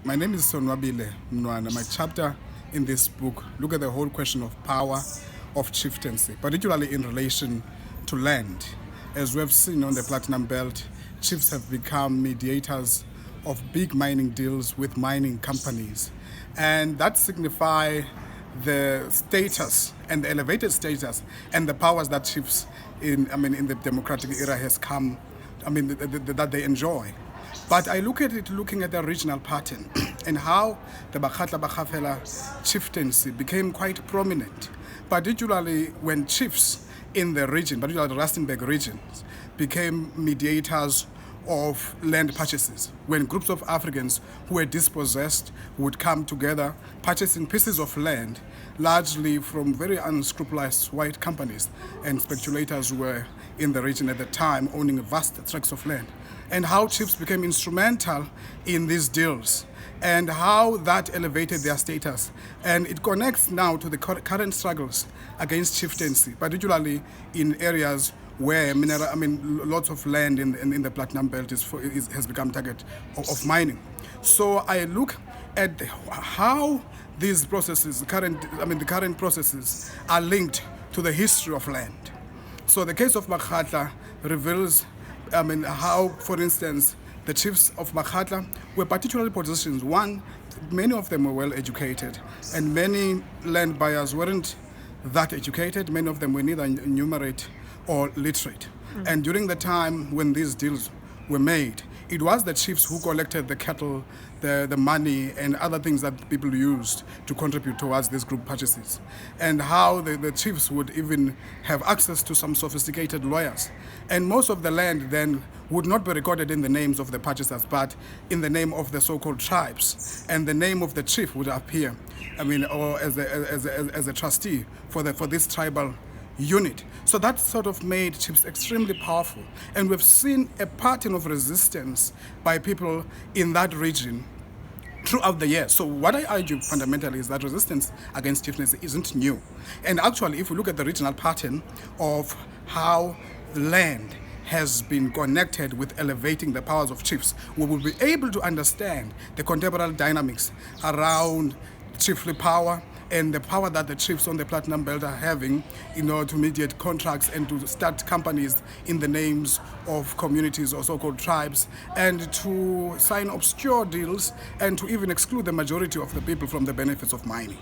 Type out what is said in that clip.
My name is Sonwabile Mnwana. My chapter in this book look at the whole question of power of chieftaincy, particularly in relation to land. As we have seen on the Platinum Belt, chiefs have become mediators of big mining deals with mining companies, and that signify the status and the elevated status and the powers that chiefs in the democratic era has come, that they enjoy. But I look at it looking at the regional pattern and how the Bakgatla-ba-Kgafela chieftaincy became quite prominent, particularly when chiefs in the region, particularly the Rustenburg region, became mediators of land purchases. When groups of Africans who were dispossessed would come together, purchasing pieces of land, largely from very unscrupulous white companies and speculators who were in the region at the time, owning vast tracts of land, and how chiefs became instrumental in these deals, and how that elevated their status. And it connects now to the current struggles against chieftaincy, particularly in areas where lots of land in the Platinum Belt has become target of mining. So I look at how these processes, the current processes, are linked to the history of land. So the case of Bakgatla reveals how, for instance, the chiefs of Bakgatla were particularly positioned. One, many of them were well educated, and many land buyers weren't that educated. Many of them were neither numerate or literate. And during the time when these deals were made, it was the chiefs who collected the cattle, the money, and other things that people used to contribute towards these group purchases. And how the chiefs would even have access to some sophisticated lawyers. And most of the land then would not be recorded in the names of the purchasers, but in the name of the so-called tribes. And the name of the chief would appear, or as a trustee for this tribal unit. So that sort of made chiefs extremely powerful. And we've seen a pattern of resistance by people in that region throughout the years. So what I argue fundamentally is that resistance against chieftaincy isn't new. And actually, if we look at the regional pattern of how land has been connected with elevating the powers of chiefs, we will be able to understand the contemporary dynamics around chiefly power and the power that the chiefs on the Platinum Belt are having in order to mediate contracts and to start companies in the names of communities or so-called tribes, and to sign obscure deals and to even exclude the majority of the people from the benefits of mining.